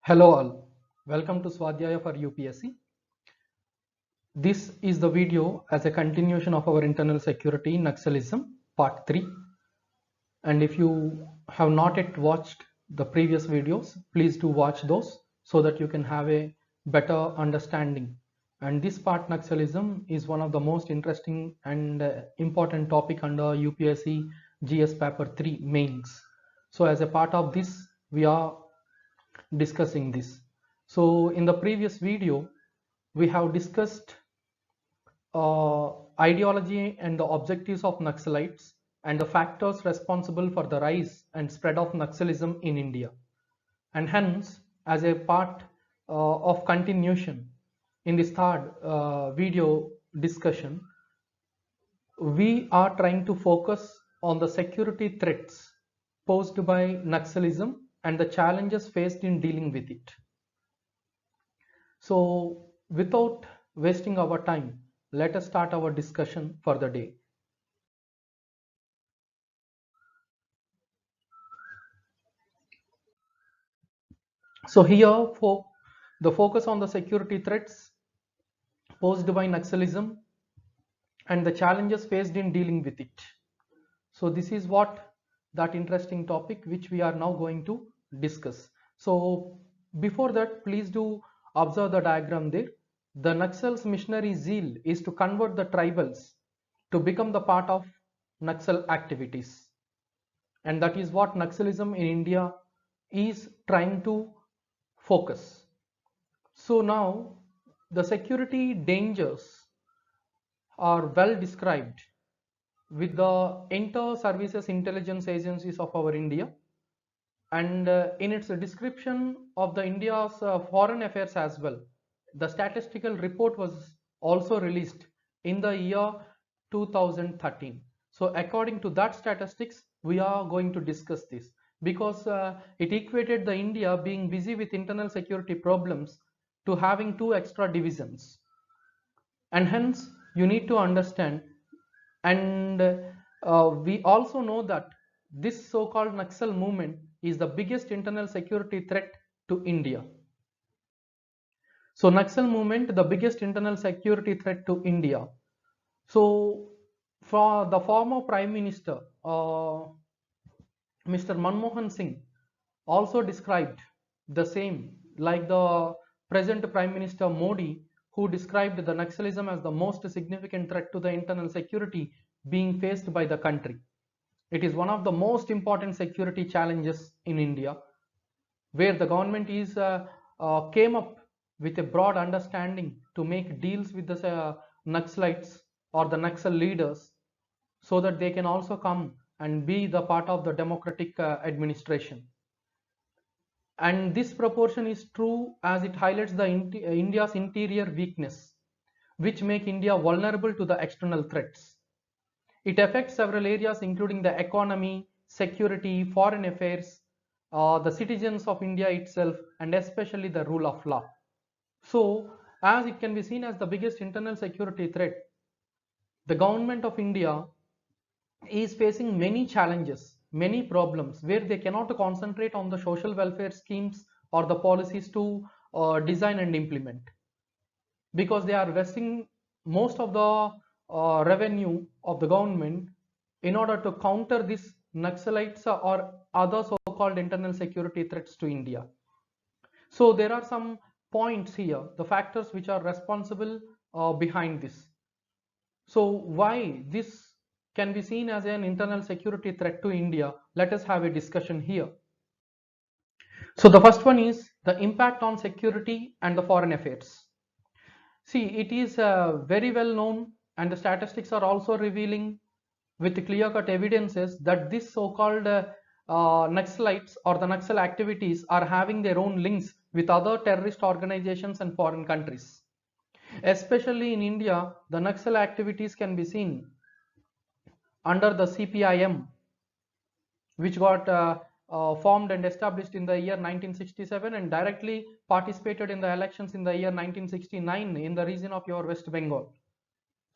Hello all, welcome to Swadhyaya for UPSC. This is the video as a continuation of our internal security Naxalism part 3, and if you have not yet watched the previous videos, please do watch those so that you can have a better understanding. And this part Naxalism is one of the most interesting and important topic under UPSC GS paper 3 mains. So as a part of this we are discussing this. So in the previous video we have discussed ideology and the objectives of Naxalites and the factors responsible for the rise and spread of Naxalism in India. And hence, as a part of continuation in this third video discussion, we are trying to focus on the security threats posed by Naxalism and the challenges faced in dealing with it. So without wasting our time, let us start our discussion for the day. So here for the focus on the security threats posed by Naxalism and the challenges faced in dealing with it. So this is what that interesting topic which we are now going to discuss. So before that, please do observe the diagram there. The Naxal's missionary zeal is to convert the tribals to become the part of Naxal activities, and that is what Naxalism in India is trying to focus. So now the security dangers are well described with the inter-services intelligence agencies of our India, and in its description of the India's foreign affairs as well, the statistical report was also released in the year 2013. So according to that statistics, we are going to discuss this because it equated the India being busy with internal security problems to having two extra divisions, and hence you need to understand. And we also know that this so-called Naxal movement is the biggest internal security threat to India. So Naxal movement, the biggest internal security threat to India. So for the former Prime Minister, Mr. Manmohan Singh also described the same, like the present Prime Minister Modi, who described the Naxalism as the most significant threat to the internal security being faced by the country. It is one of the most important security challenges in India, where the government is came up with a broad understanding to make deals with the Naxalites or the Naxal leaders, so that they can also come and be the part of the democratic administration. And this proportion is true as it highlights the India's interior weakness, which make India vulnerable to the external threats. It affects several areas including the economy, security, foreign affairs, the citizens of India itself, and especially the rule of law. So as it can be seen as the biggest internal security threat, the government of India is facing many challenges, many problems, where they cannot concentrate on the social welfare schemes or the policies to design and implement, because they are vesting most of the revenue of the government in order to counter these Naxalites or other so-called internal security threats to India. So there are some points here, the factors which are responsible behind this. So why this can be seen as an internal security threat to India? Let us have a discussion here. So the first one is the impact on security and the foreign affairs. See, it is very well known, and the statistics are also revealing with clear-cut evidences that this so-called Naxalites or the Naxal activities are having their own links with other terrorist organizations and foreign countries. Especially in India, the Naxal activities can be seen under the CPIM, which got formed and established in the year 1967 and directly participated in the elections in the year 1969 in the region of your West Bengal.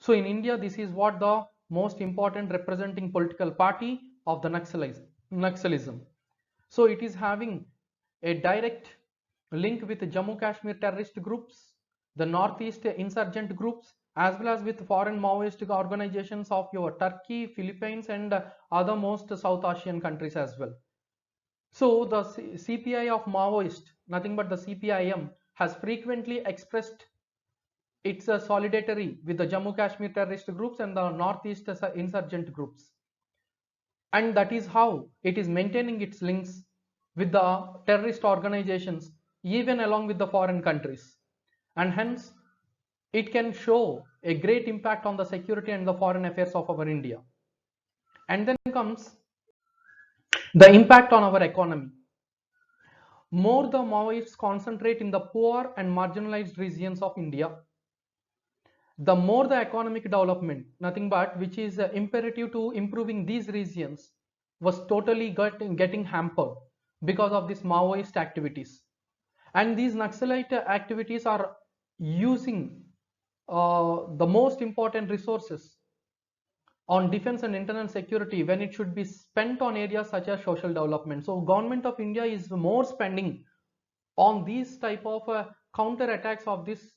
So in India, this is what the most important representing political party of the Naxalism. So it is having a direct link with Jammu Kashmir terrorist groups, the Northeast insurgent groups, as well as with foreign Maoist organizations of your Turkey, Philippines, and other most South Asian countries as well. So the CPI of Maoist, nothing but the CPIM, has frequently expressed its solidarity with the Jammu Kashmir terrorist groups and the Northeast insurgent groups. And that is how it is maintaining its links with the terrorist organizations, even along with the foreign countries. And hence, it can show a great impact on the security and the foreign affairs of our India. And then comes the impact on our economy. More the Maoists concentrate in the poor and marginalized regions of India, the more the economic development, nothing but which is imperative to improving these regions, was totally getting hampered because of these Maoist activities. And these Naxalite activities are using the most important resources on defense and internal security when it should be spent on areas such as social development. So government of India is more spending on these type of counter attacks of this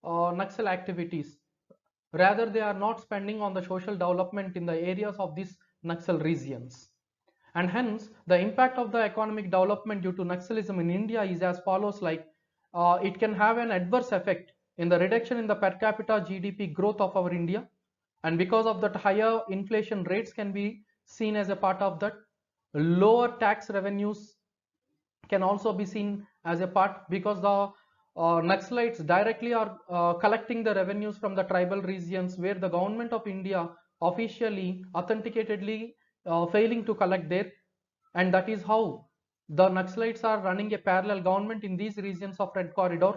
Naxal activities. Rather, they are not spending on the social development in the areas of these Naxal regions. And hence, the impact of the economic development due to Naxalism in India is as follows, like it can have an adverse effect in the reduction in the per capita GDP growth of our India. And because of that, higher inflation rates can be seen as a part of that. Lower tax revenues can also be seen as a part, because the Naxalites directly are collecting the revenues from the tribal regions where the government of India officially authenticatedly failing to collect there, and that is how the Naxalites are running a parallel government in these regions of Red Corridor.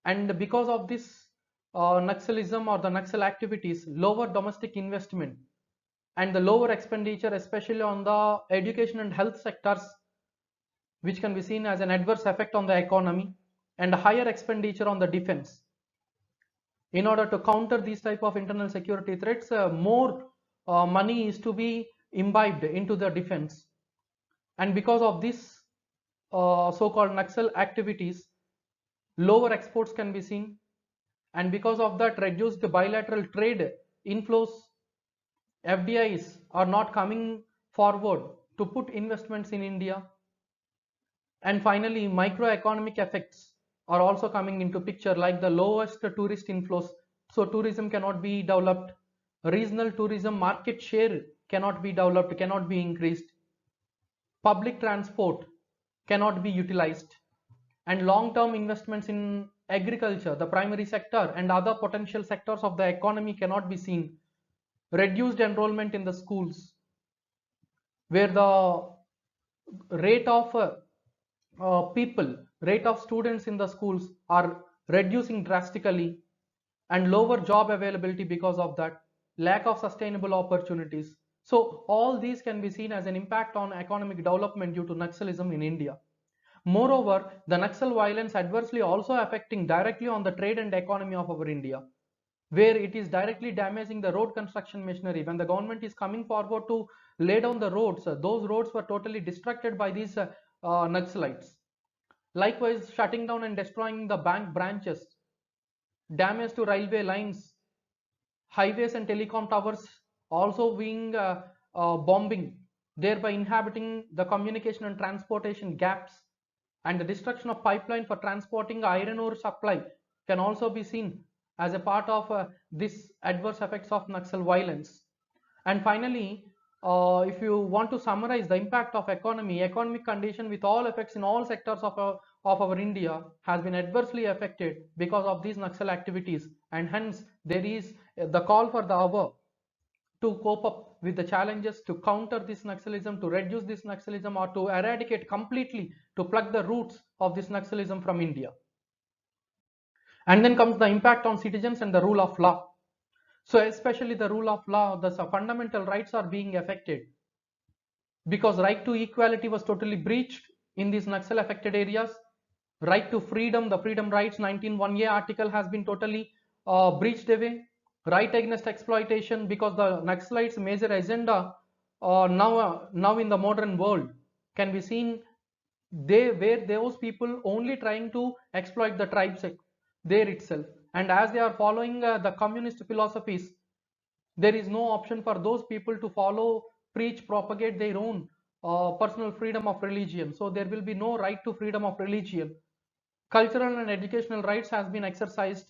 And because of this Naxalism or the Naxal activities, lower domestic investment and the lower expenditure, especially on the education and health sectors, which can be seen as an adverse effect on the economy, and higher expenditure on the defense. In order to counter these type of internal security threats, more money is to be imbibed into the defense. And because of this so-called Naxal activities, lower exports can be seen, and because of that, reduced bilateral trade inflows, FDIs are not coming forward to put investments in India. And finally, microeconomic effects are also coming into picture, like the lowest tourist inflows. So tourism cannot be developed. Regional tourism market share cannot be developed, cannot be increased. Public transport cannot be utilized. And long-term investments in agriculture, the primary sector, and other potential sectors of the economy cannot be seen. Reduced enrollment in the schools, where the rate of rate of students in the schools are reducing drastically, and lower job availability because of that, lack of sustainable opportunities. So all these can be seen as an impact on economic development due to Naxalism in India. Moreover, the Naxal violence adversely also affecting directly on the trade and economy of our India, where it is directly damaging the road construction machinery. When the government is coming forward to lay down the roads, those roads were totally destructed by these Naxalites. Likewise, shutting down and destroying the bank branches, damage to railway lines, highways and telecom towers also being bombing, thereby inhabiting the communication and transportation gaps, and the destruction of pipeline for transporting iron ore supply can also be seen as a part of this adverse effects of Naxal violence. And finally, if you want to summarize the impact of economic condition with all effects in all sectors of our India has been adversely affected because of these Naxal activities, and hence there is the call for the hour to cope up with the challenges, to counter this Naxalism, to reduce this Naxalism, or to eradicate completely, to pluck the roots of this Naxalism from India. And then comes the impact on citizens and the rule of law. So especially the rule of law, the fundamental rights are being affected, because right to equality was totally breached in these Naxal affected areas. Right to freedom, the freedom rights 19(1)(a) article has been totally breached away. Right against exploitation, because the Naxalites' major agenda now in the modern world can be seen where those people only trying to exploit the tribes there itself, and as they are following the communist philosophies, there is no option for those people to follow, preach, propagate their own personal freedom of religion. So there will be no right to freedom of religion. Cultural and educational rights has been exercised,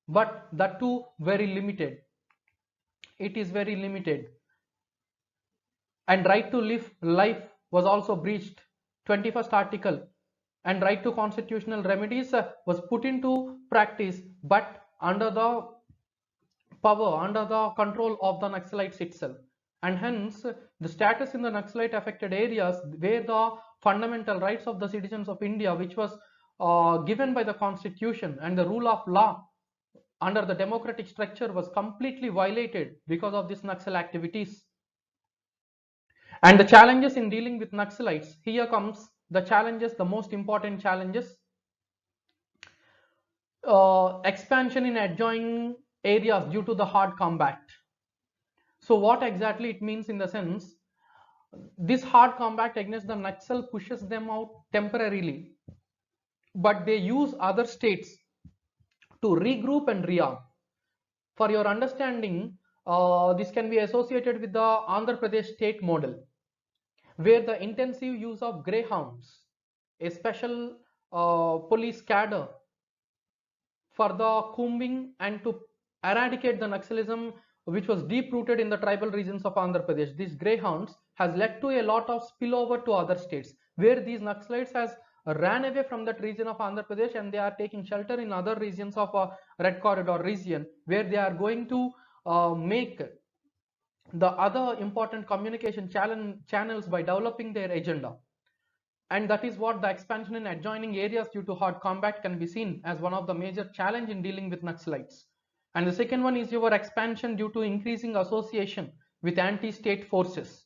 but that too very limited. It is very limited. And right to live life was also breached. 21st article and right to constitutional remedies was put into practice, but under the power, under the control of the Naxalites itself. And hence, the status in the Naxalite affected areas where the fundamental rights of the citizens of India, which was given by the constitution and the rule of law under the democratic structure, was completely violated because of these Naxal activities. And the challenges in dealing with Naxalites, here comes the challenges, the most important challenges. Expansion in adjoining areas due to the hard combat. So what exactly it means in the sense, this hard combat against the Naxal pushes them out temporarily, but they use other states to regroup and rearm. For your understanding, this can be associated with the Andhra Pradesh state model, where the intensive use of greyhounds, a special police cadre for the combing and to eradicate the Naxalism which was deep rooted in the tribal regions of Andhra Pradesh. These greyhounds has led to a lot of spillover to other states, where these Naxalites has ran away from that region of Andhra Pradesh and they are taking shelter in other regions of Red Corridor region, where they are going to make the other important communication channels by developing their agenda. And that is what the expansion in adjoining areas due to hard combat can be seen as one of the major challenge in dealing with Naxalites. And the second one is your expansion due to increasing association with anti-state forces.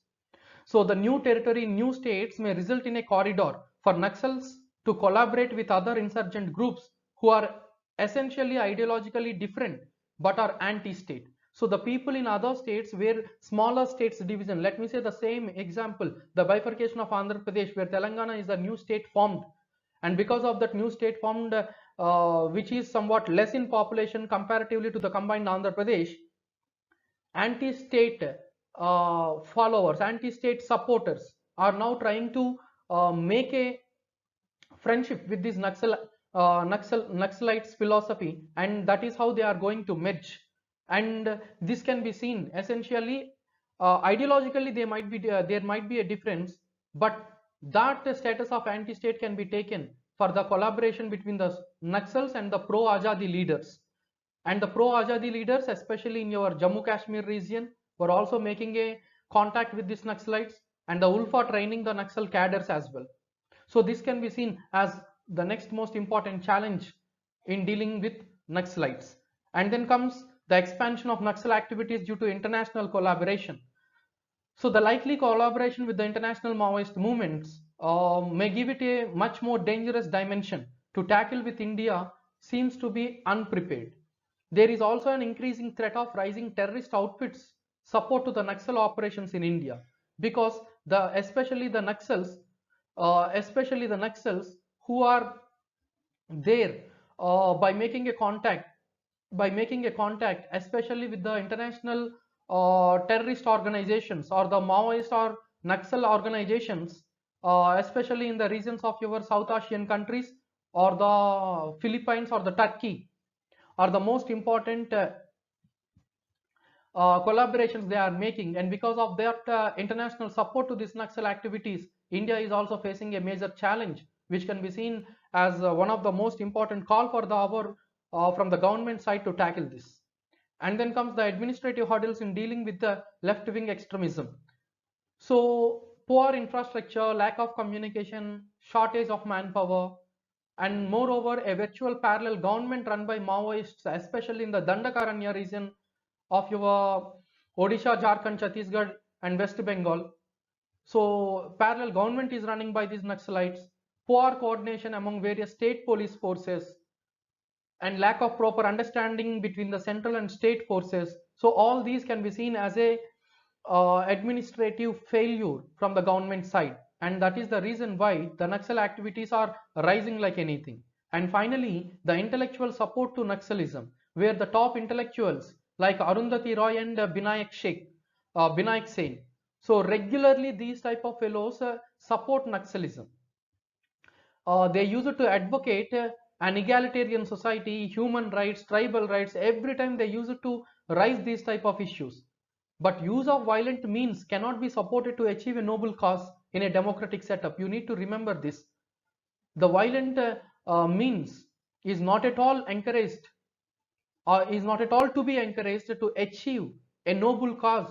So the new territory, new states may result in a corridor for Naxals to collaborate with other insurgent groups who are essentially ideologically different but are anti-state. So the people in other states where smaller states division, let me say the same example, the bifurcation of Andhra Pradesh, where Telangana is a new state formed, and because of that new state formed, which is somewhat less in population comparatively to the combined Andhra Pradesh, anti-state followers, anti-state supporters are now trying to make a friendship with this Naxalites philosophy, and that is how they are going to merge. And this can be seen essentially ideologically there might be a difference, but that status of anti-state can be taken for the collaboration between the Naxals and the pro-Azadi leaders. And the pro-Azadi leaders, especially in your Jammu Kashmir region, were also making a contact with these Naxalites, and the ULFA training the Naxal cadres as well. So this can be seen as the next most important challenge in dealing with Naxalites. And then comes the expansion of Naxal activities due to international collaboration. So the likely collaboration with the international Maoist movements may give it a much more dangerous dimension to tackle with India seems to be unprepared. There is also an increasing threat of rising terrorist outfits support to the Naxal operations in India, because especially the Naxals who are there by making a contact, especially with the international terrorist organizations or the Maoist or Naxal organizations, especially in the regions of your South Asian countries or the Philippines or the Turkey, are the most important collaborations they are making. And because of that international support to these Naxal activities, India is also facing a major challenge, which can be seen as one of the most important call for the hour from the government side to tackle this. And then comes the administrative hurdles in dealing with the left-wing extremism. So poor infrastructure, lack of communication, shortage of manpower, and moreover a virtual parallel government run by Maoists, especially in the Dandakaranya region of your Odisha, Jharkhand, Chhattisgarh and West Bengal. So parallel government is running by these Naxalites, poor coordination among various state police forces, and lack of proper understanding between the central and state forces. So all these can be seen as a administrative failure from the government side. and that is the reason why the Naxal activities are rising like anything. And finally, the intellectual support to Naxalism, where the top intellectuals like Arundhati Roy and Binayak Sen. So regularly these type of fellows support Naxalism. They use it to advocate an egalitarian society, human rights, tribal rights. Every time they use it to raise these type of issues. But use of violent means cannot be supported to achieve a noble cause in a democratic setup. You need to remember this. The violent means is not at all encouraged, or is not at all to be encouraged to achieve a noble cause.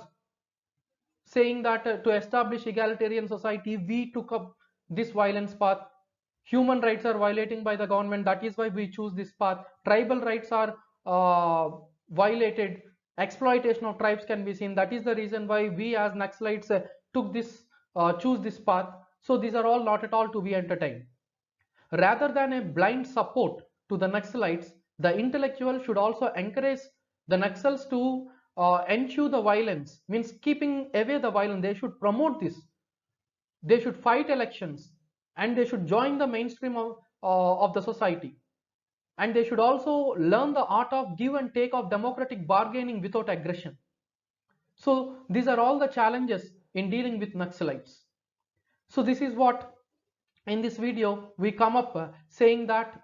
Saying that to establish egalitarian society, we took up this violence path. Human rights are violating by the government, that is why we choose this path. Tribal rights are violated, exploitation of tribes can be seen, that is the reason why we as Naxalites choose this path. So these are all not at all to be entertained. Rather than a blind support to the Naxalites, the intellectual should also encourage the Naxals to ensure the violence, means keeping away the violence. They should promote this. They should fight elections, and they should join the mainstream of the society. And they should also learn the art of give and take of democratic bargaining without aggression. So these are all the challenges in dealing with Naxalites. So this is what in this video we come up saying that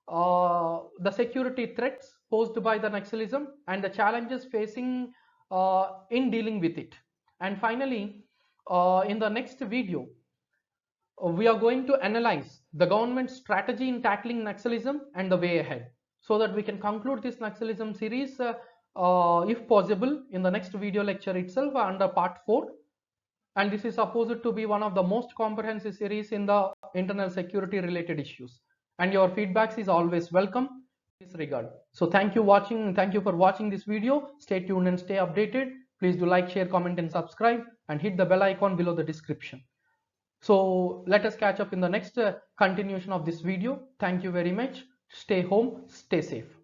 the security threats posed by the Naxalism and the challenges facing in dealing with it. And finally, in the next video, we are going to analyze the government's strategy in tackling Naxalism and the way ahead, so that we can conclude this Naxalism series, if possible, in the next video lecture itself under part 4. And this is supposed to be one of the most comprehensive series in the internal security related issues. And your feedbacks is always welcome in this regard. So thank you for watching this video. Stay tuned and stay updated. Please do like, share, comment and subscribe, and hit the bell icon below the description. So let us catch up in the next continuation of this video. Thank you very much. Stay home, stay safe.